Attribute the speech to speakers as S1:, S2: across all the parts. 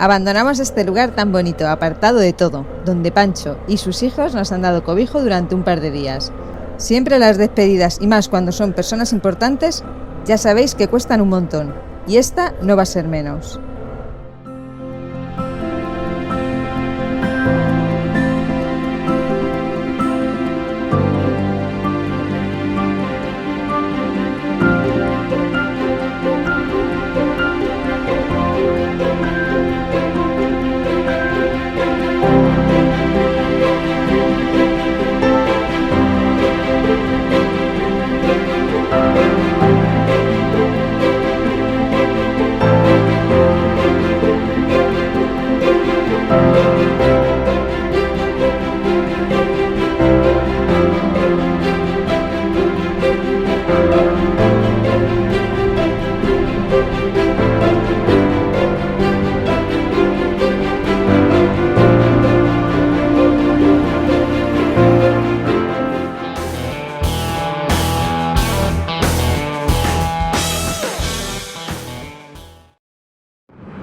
S1: Abandonamos este lugar tan bonito, apartado de todo, donde Pancho y sus hijos nos han dado cobijo durante un par de días. Siempre las despedidas, y más cuando son personas importantes, ya sabéis que cuestan un montón, y esta no va a ser menos.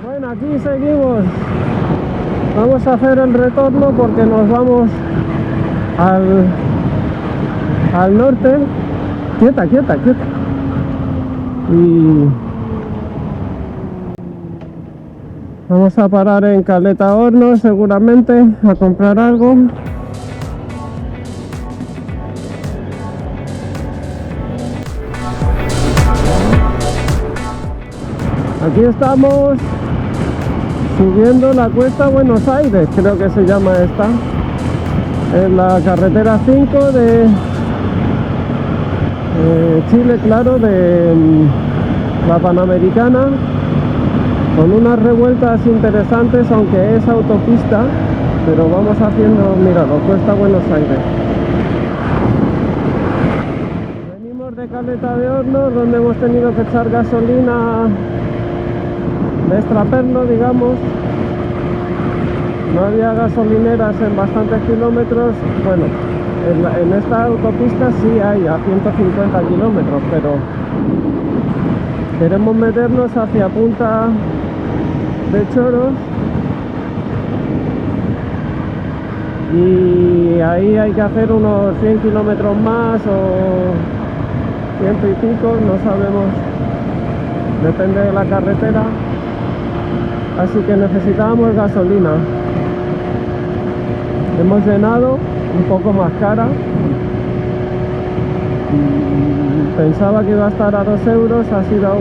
S2: Bueno, aquí seguimos. Vamos a hacer el retorno porque nos vamos al norte. Quieta. Y vamos a parar en Caleta Hornos seguramente a comprar algo. Aquí estamos subiendo la cuesta Buenos Aires, creo que se llama esta. Es la carretera 5 de Chile, claro, de la Panamericana, con unas revueltas interesantes, aunque es autopista, pero vamos haciendo, míralo, cuesta Buenos Aires. Venimos de Caleta de Hornos, donde hemos tenido que echar gasolina de extraperlo, digamos. No había gasolineras en bastantes kilómetros. Bueno, en esta autopista sí hay a 150 kilómetros, pero queremos meternos hacia Punta de Choros y ahí hay que hacer unos 100 kilómetros más o 100 y pico, no sabemos, depende de la carretera. Así que necesitábamos gasolina. Hemos llenado, un poco más cara. Pensaba que iba a estar a 2 euros, ha sido a 1,75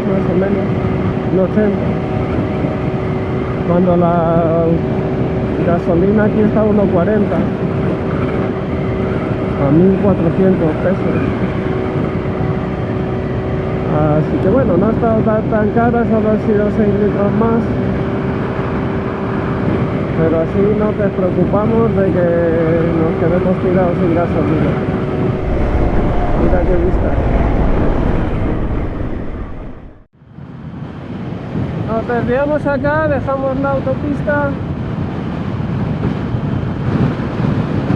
S2: más o menos, 1,80. Cuando la gasolina aquí está a 1,40, a 1.400 pesos. Así que bueno, no ha estado tan cara, solo han sido 6 litros más. Pero así no te preocupamos de que nos quedemos tirados sin gasolina. Mira qué vista. Nos desviamos acá, dejamos la autopista.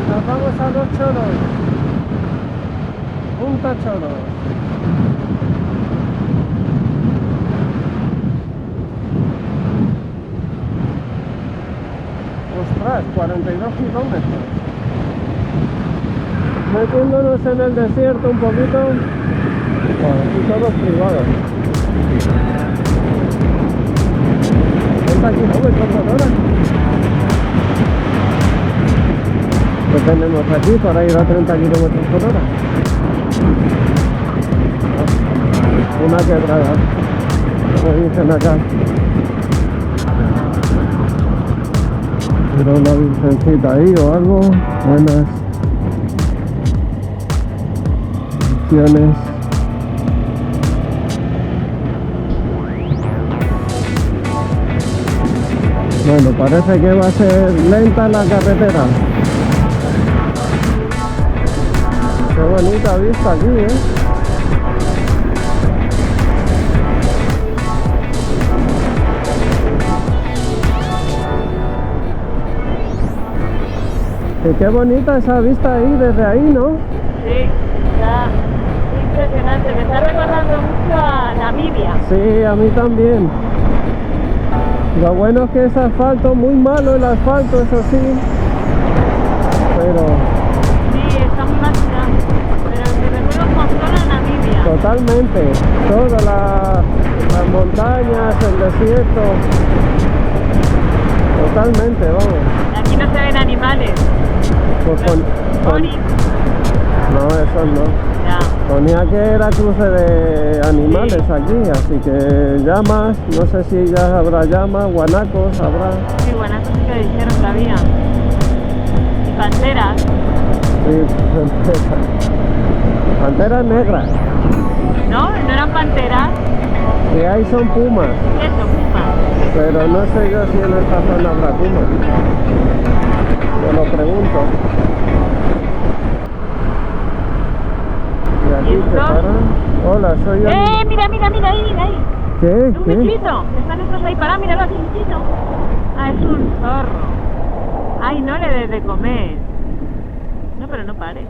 S2: Nos vamos a Los Choros. Punta Choros. Ostras, 42 kilómetros. Metiéndonos en el desierto un poquito. Aquí todos privados. 30 kilómetros por hora. ¿Qué tenemos aquí para ir a 30 kilómetros por hora? Una quebrada, como dicen acá. Pero una virgencita ahí o algo, buenas opciones. Bueno, parece que va a ser lenta la carretera. Qué bonita vista aquí, Y qué bonita esa vista ahí, desde ahí, ¿no?
S3: Sí, está impresionante. Me está recordando mucho a Namibia.
S2: Sí, a mí también. Lo bueno es que es asfalto, muy malo el asfalto, eso sí, pero
S3: Sí, está muy vacía. Pero me recuerda un montón a Namibia.
S2: totalmente, todas las montañas, el desierto, totalmente, vamos.
S3: Aquí no se ven animales.
S2: Pues
S3: Onix.
S2: no, eso no.
S3: Ya.
S2: Ponía que era cruce de animales aquí, así que llamas, no sé si ya habrá llamas, guanacos, habrá.
S3: Sí, bueno, eso sí que dijeron que había. Y panteras.
S2: Sí, panteras negras.
S3: ¿No? ¿No eran panteras?
S2: Y ahí son pumas,
S3: Eso, pumas.
S2: pero no sé yo si en esta zona habrá pumas. Yo lo pregunto. Y aquí
S3: ¿Y
S2: se
S3: esto?
S2: paran. Hola, soy yo.
S3: Mira, mira, mira ahí, mira ahí.
S2: ¿Qué?
S3: Un
S2: ¿Qué?
S3: bichito. Están estos ahí parados, míralo aquí, bichito. Ah, es un zorro. Ay, no le des de comer. No, pero no pares.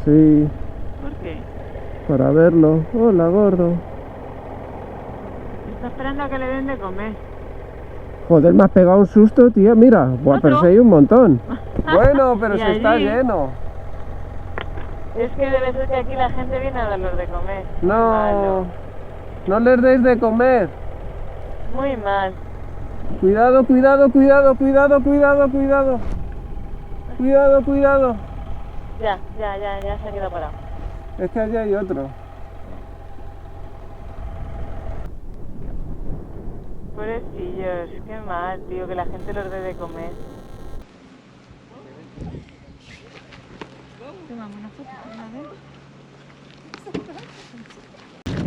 S2: Sí,
S3: ¿Por qué?
S2: para verlo. Hola, gordo.
S3: Está esperando a que le den de comer.
S2: Joder, me has pegado un susto, tía. Mira, buah, pero
S3: ¿Otro?
S2: si hay un montón. Bueno, pero
S3: Y
S2: si está
S3: allí.
S2: lleno.
S3: Es que debe ser que aquí la gente viene a darlos de comer.
S2: No,
S3: Malo.
S2: no les deis de comer.
S3: Muy mal.
S2: Cuidado, cuidado, cuidado, cuidado, cuidado, cuidado. Cuidado, cuidado.
S3: Ya se ha quedado parado.
S2: Es que allí hay otro.
S3: Pobrecillos, qué mal, tío, que la gente los dé de comer.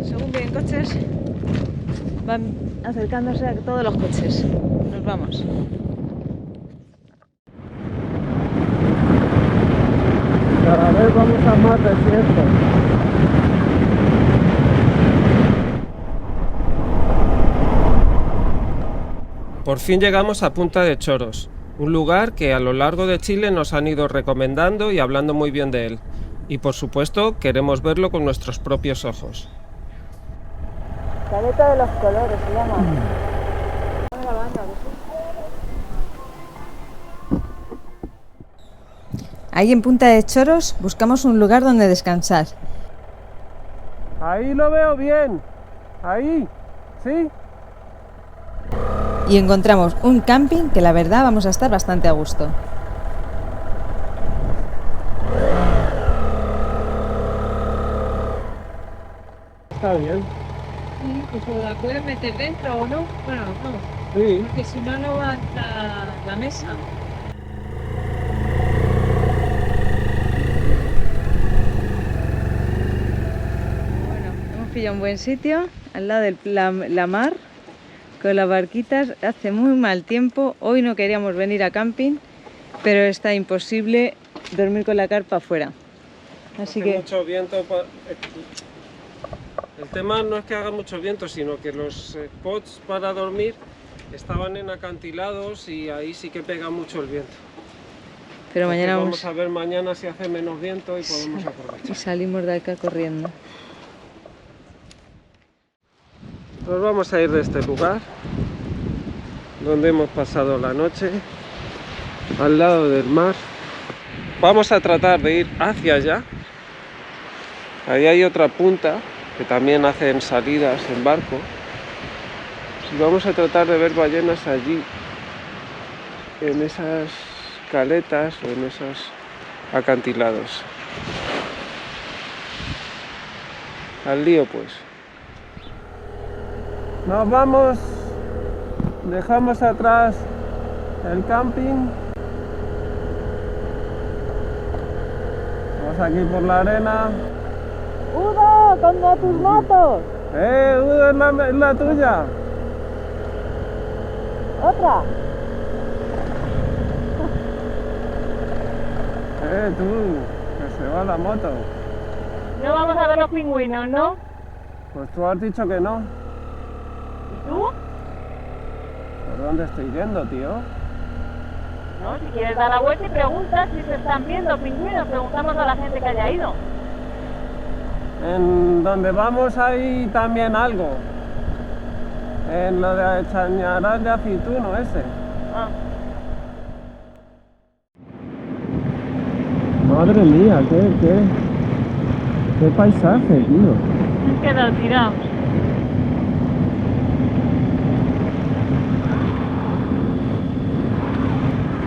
S1: Según vienen coches, van acercándose a todos los coches. Nos vamos.
S2: Cada vez vamos a más desierto. Por fin llegamos a Punta de Choros, un lugar que a lo largo de Chile nos han ido recomendando y hablando muy bien de él. Y por supuesto queremos verlo con nuestros propios ojos.
S3: Caleta de los colores se llama.
S1: Ahí en Punta de Choros buscamos un lugar donde descansar.
S2: Ahí lo veo bien. Ahí, ¿sí?
S1: Y encontramos un camping que la verdad vamos a estar bastante a gusto.
S2: Está bien.
S3: Sí, pues la puedes meter dentro o no. Bueno, no,
S2: Sí.
S3: porque si no, no va hasta la mesa.
S1: Bueno, hemos pillado un buen sitio, al lado de la mar, con las barquitas. Hace muy mal tiempo, hoy no queríamos venir a camping, pero está imposible dormir con la carpa afuera. Así
S2: Hace
S1: que
S2: mucho viento. El tema no es que haga mucho viento, sino que los spots para dormir estaban en acantilados y ahí sí que pega mucho el viento.
S1: pero
S2: Entonces
S1: mañana
S2: vamos a ver mañana si hace menos viento y podemos
S1: y
S2: aprovechar.
S1: salimos de acá corriendo.
S2: Nos vamos a ir de este lugar donde hemos pasado la noche, al lado del mar. Vamos a tratar de ir hacia allá. Ahí hay otra punta que también hacen salidas en barco. Y vamos a tratar de ver ballenas allí, en esas caletas o en esos acantilados. Al lío pues. Nos vamos, dejamos atrás el camping. Vamos aquí por la arena.
S3: ¡Udo! ¡Contra tus motos!
S2: Udo, es la tuya.
S3: ¡Otra!
S2: Tú, que se va la moto.
S3: No vamos a ver los pingüinos, ¿no?
S2: Pues tú has dicho que no.
S3: ¿Y tú?
S2: ¿Por dónde estoy yendo, tío?
S3: No, si quieres dar la vuelta y preguntas si se están viendo pingüinos, preguntamos a la gente que haya ido.
S2: En donde vamos hay también algo. En lo de Chañaral de Aceituno ese.
S3: Ah,
S2: Madre mía, qué paisaje, tío.
S3: han quedado tirados.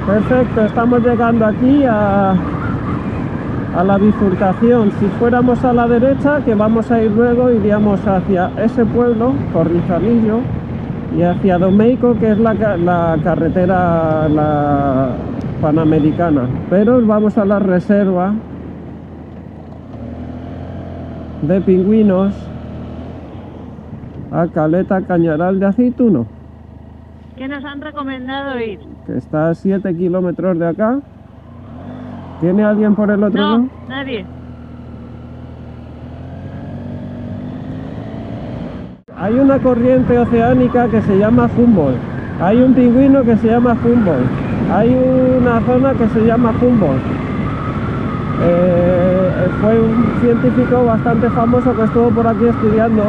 S2: Perfecto, estamos llegando aquí a la bifurcación. Si fuéramos a la derecha, que vamos a ir luego, iríamos hacia ese pueblo, Corrizalillo, y hacia Domeico, que es la carretera la panamericana. Pero vamos a la reserva de pingüinos, a Caleta Cañaral de Aceituno,
S3: ¿Qué nos han recomendado ir?
S2: que está a 7 kilómetros de acá. ¿Tiene alguien por el otro lado?
S3: No, nadie.
S2: Hay una corriente oceánica que se llama Humboldt. Hay un pingüino que se llama Humboldt. Hay una zona que se llama Humboldt. Fue un científico bastante famoso que estuvo por aquí estudiando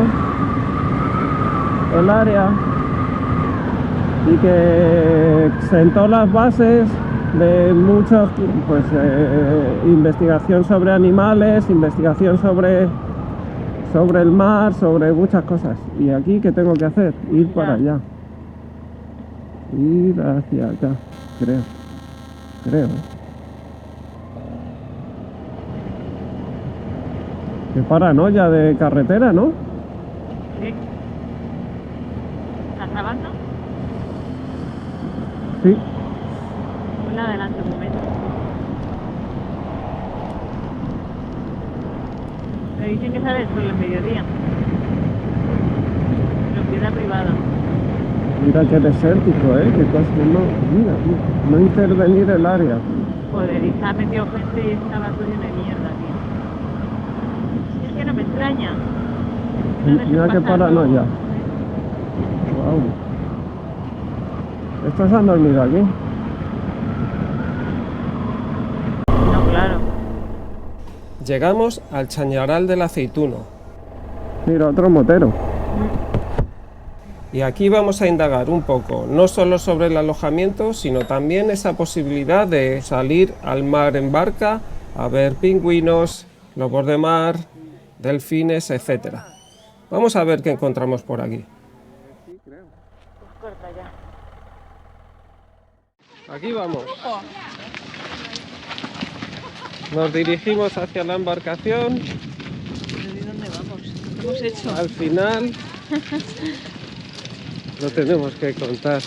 S2: el área y que sentó las bases de muchos, pues, investigación sobre animales, investigación sobre el mar, sobre muchas cosas. Y aquí, ¿qué tengo que hacer? Ir para allá. Ir hacia acá, creo. Qué paranoia de carretera, ¿no?
S3: Sí. ¿Estás grabando?
S2: Sí.
S3: Pues adelante un momento. Me dicen que sale el sol el mediodía. Propiedad privada.
S2: Mira qué desértico, qué cosa. No intervenir el área.
S3: Joder, y se ha metido gente y estaba todo lleno de mierda, tío. Es que no me extraña.
S2: Mira qué paranoia. Wow. ¿Estos han dormido aquí?
S3: No, claro.
S2: Llegamos al Chañaral del Aceituno. Mira, otro motero. Y aquí vamos a indagar un poco, no solo sobre el alojamiento, sino también esa posibilidad de salir al mar en barca, a ver pingüinos, lobos de mar, delfines, etc. Vamos a ver qué encontramos por aquí.
S3: Corta ya.
S2: Aquí vamos. Nos dirigimos hacia la embarcación.
S3: ¿De dónde vamos? ¿Qué hemos hecho?
S2: Al final lo tenemos que contar.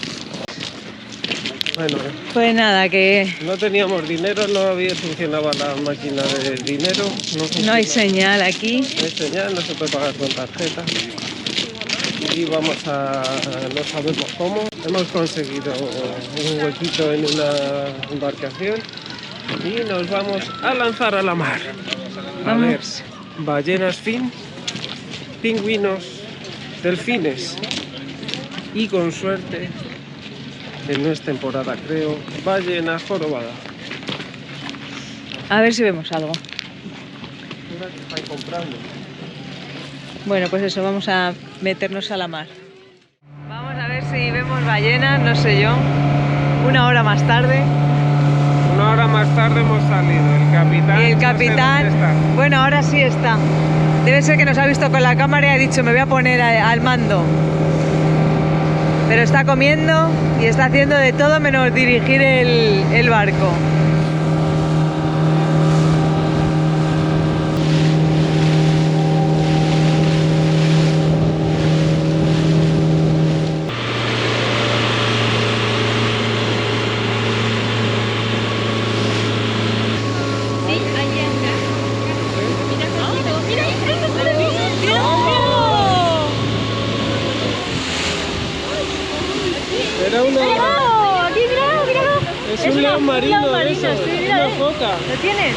S2: Bueno,
S3: Pues nada, que
S2: no teníamos dinero, no funcionaba la máquina de dinero.
S3: no hay señal aquí.
S2: No hay señal, no se puede pagar con tarjeta. Y vamos no sabemos cómo. Hemos conseguido un huequito en una embarcación y nos vamos a lanzar a la mar. A ver ballenas fin, pingüinos, delfines y con suerte, que no es temporada creo, ballena jorobada.
S3: A ver si vemos algo.
S2: Mira que están comprando.
S3: Bueno, pues eso, vamos a meternos a la mar. Vamos a ver si vemos ballenas, no sé yo. Una hora más tarde.
S2: Una hora más tarde hemos salido. El capitán.
S3: Bueno, ahora sí está. Debe ser que nos ha visto con la cámara y ha dicho, me voy a poner al mando. Pero está comiendo y está haciendo de todo menos dirigir el barco.
S2: Era una...
S3: ¡Aquí, míralo!
S2: Es un león marino,
S3: león marino,
S2: eso,
S3: sí,
S2: es
S3: mira,
S2: una foca.
S3: ¿Lo tienes?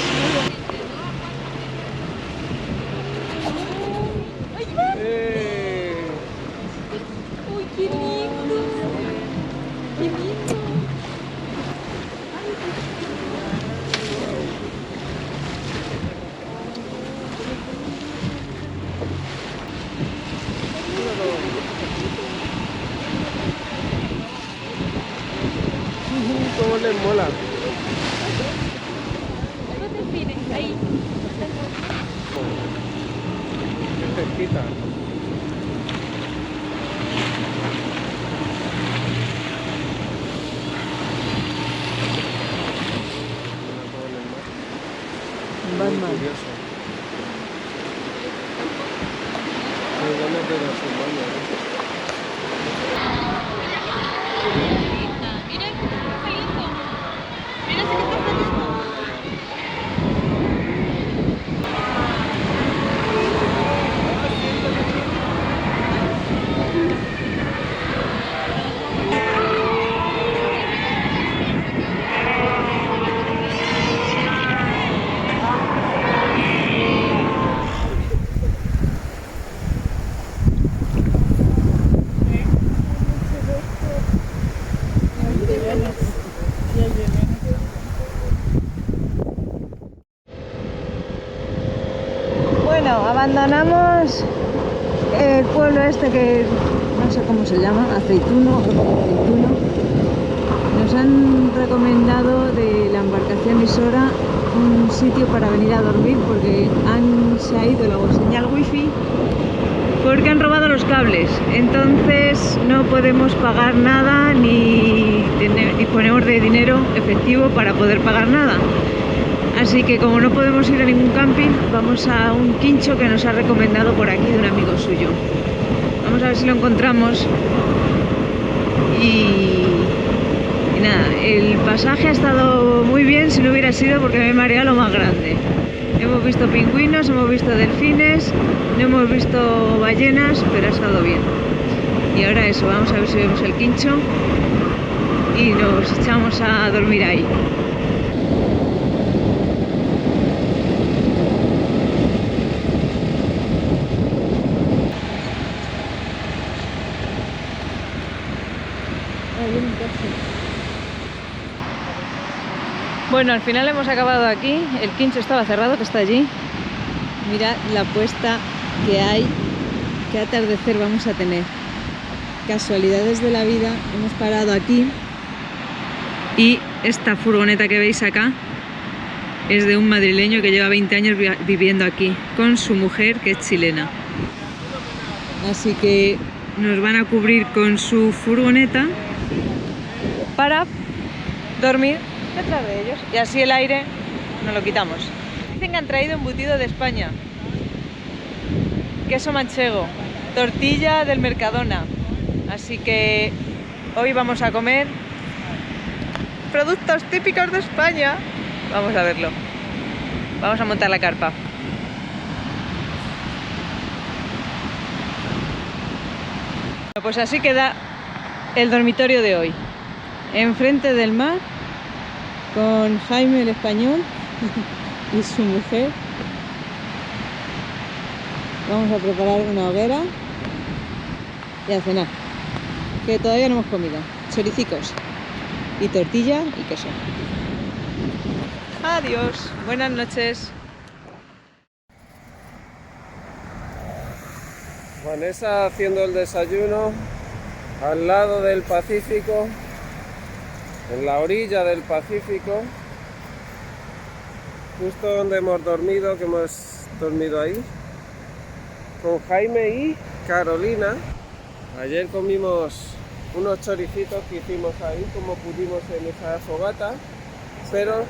S4: ¡Uy, qué lindo! ¡Qué lindo!
S2: mola.
S4: Los delfines, ahí.
S2: Qué cerquita.
S1: Batman.
S2: Curioso. Muy ganas de darse un baño, ¿eh?
S4: Mira, está saliendo. Mira, se está saliendo.
S1: Bueno, abandonamos el pueblo este que no sé cómo se llama, Aceituno. Nos han recomendado de la embarcación Isora un sitio para venir a dormir porque se ha ido la señal wifi porque han robado los cables. Entonces no podemos pagar nada ni disponemos de dinero efectivo para poder pagar nada. Así que como no podemos ir a ningún camping, vamos a un quincho que nos ha recomendado por aquí de un amigo suyo. Vamos a ver si lo encontramos. Y nada, el pasaje ha estado muy bien si no hubiera sido porque me marea lo más grande. Hemos visto pingüinos, hemos visto delfines, no hemos visto ballenas, pero ha estado bien. Y ahora eso, vamos a ver si vemos el quincho y nos echamos a dormir ahí. Bueno, al final hemos acabado aquí. El quincho estaba cerrado, que está allí. Mirad la puesta que hay. Qué atardecer vamos a tener. Casualidades de la vida. Hemos parado aquí. Y esta furgoneta que veis acá es de un madrileño que lleva 20 años viviendo aquí con su mujer, que es chilena. Así que nos van a cubrir con su furgoneta para dormir detrás de ellos y así el aire nos lo quitamos. Dicen que han traído embutido de España, queso manchego, tortilla del Mercadona, así que hoy vamos a comer productos típicos de España. Vamos a verlo. Vamos a montar la carpa. Pues así queda el dormitorio de hoy. Enfrente del mar, con Jaime el español y su mujer. Vamos a preparar una hoguera y a cenar, que todavía no hemos comido. Choricicos y tortilla y queso. Adiós, buenas noches.
S2: Vanessa haciendo el desayuno al lado del Pacífico, en la orilla del Pacífico, justo donde hemos dormido, que hemos dormido ahí, con Jaime y Carolina. Ayer comimos unos choricitos que hicimos ahí, como pudimos en esa fogata, pero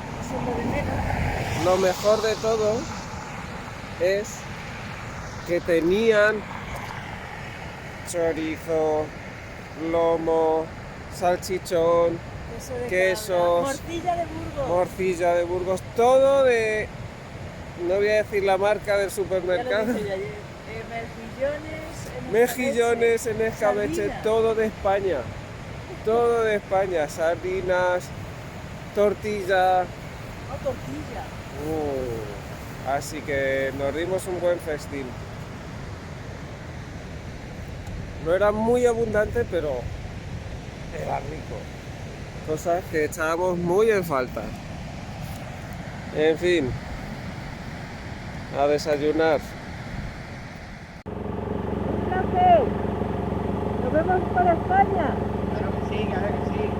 S2: lo mejor de todo es que tenían chorizo, lomo, salchichón, quesos, morcilla de Burgos, todo de, no voy a decir la marca del supermercado, mejillones en escabeche, todo de España, sardinas, tortilla. Así que nos dimos un buen festín. No era muy abundante, pero era rico. Cosas que echábamos muy en falta. En fin, a desayunar.
S1: ¡Un placer! ¡Nos vemos para España!
S2: Claro que sí, claro que sí.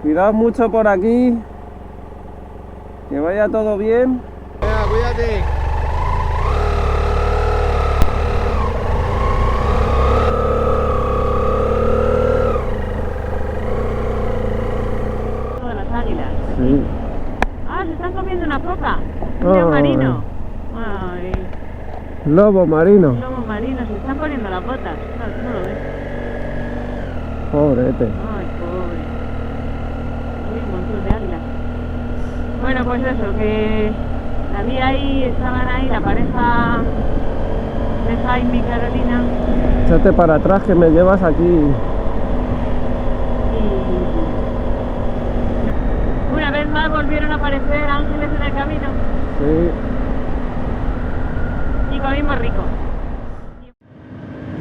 S2: Cuidado mucho por aquí. Que vaya todo bien.
S5: Venga, cuídate.
S3: De las águilas.
S2: Sí.
S3: Ah, se están comiendo una foca. Un
S2: Ay.
S3: león marino. Ay,
S2: Lobo marino.
S3: un lobo marino. Se están poniendo las botas. No lo ves.
S2: Pobrete.
S3: Ay, pobre. Hay un montón de águilas. Bueno, pues eso, que la vi ahí, estaban ahí la pareja de Jaime y Carolina.
S2: Échate para atrás que me llevas aquí.
S3: Y una vez más volvieron a aparecer ángeles en el camino
S2: Sí.
S3: y comimos rico.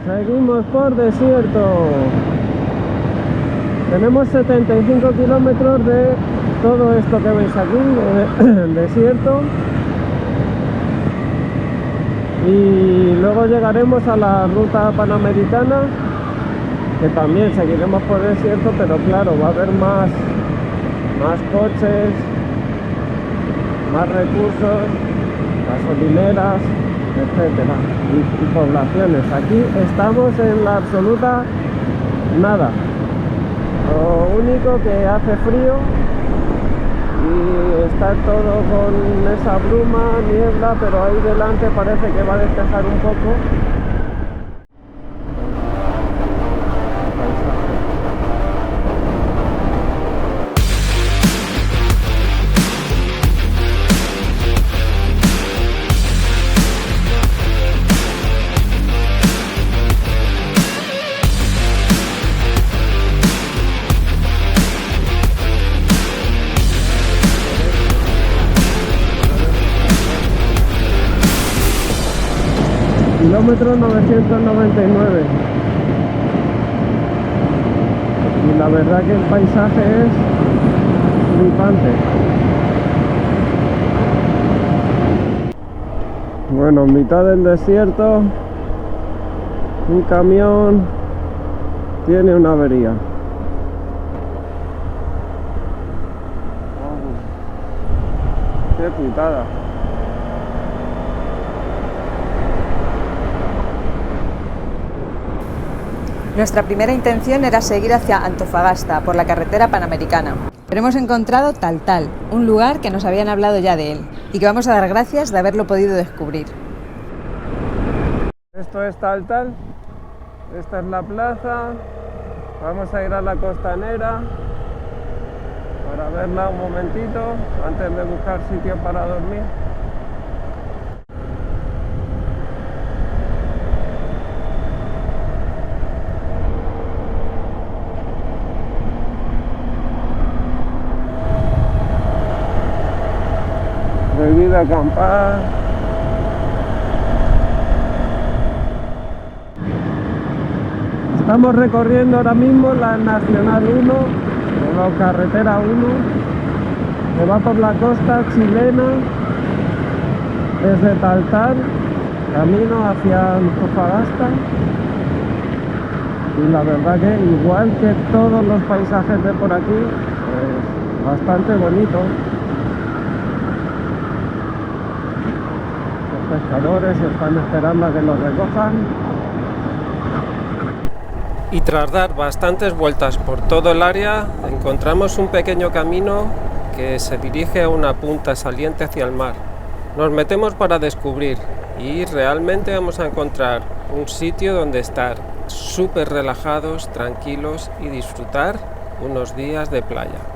S2: Seguimos por desierto. Tenemos 75 kilómetros de todo esto que veis aquí, el desierto. Y luego llegaremos a la ruta panamericana, que también seguiremos por desierto, pero claro, va a haber más coches, más recursos, gasolineras, etcétera, y poblaciones. Aquí estamos en la absoluta nada. Lo único que hace frío y está todo con esa bruma, niebla, pero ahí delante parece que va a despejar un poco. Kilómetro 999. Y la verdad que el paisaje es flipante. Bueno, en mitad del desierto, un camión tiene una avería. Qué putada.
S1: Nuestra primera intención era seguir hacia Antofagasta por la carretera panamericana, pero hemos encontrado Taltal, un lugar que nos habían hablado ya de él y que vamos a dar gracias de haberlo podido descubrir.
S2: Esto es Taltal, esta es la plaza, vamos a ir a la costanera para verla un momentito antes de buscar sitio para dormir. Prohibido acampar. Estamos recorriendo ahora mismo la Nacional 1, o la Carretera 1, que va por la costa chilena, desde Taltal, camino hacia Antofagasta. Y la verdad que igual que todos los paisajes de por aquí, es bastante bonito. Los pescadores están esperando a que los recojan. Y tras dar bastantes vueltas por todo el área, encontramos un pequeño camino que se dirige a una punta saliente hacia el mar. Nos metemos para descubrir y realmente vamos a encontrar un sitio donde estar súper relajados, tranquilos y disfrutar unos días de playa.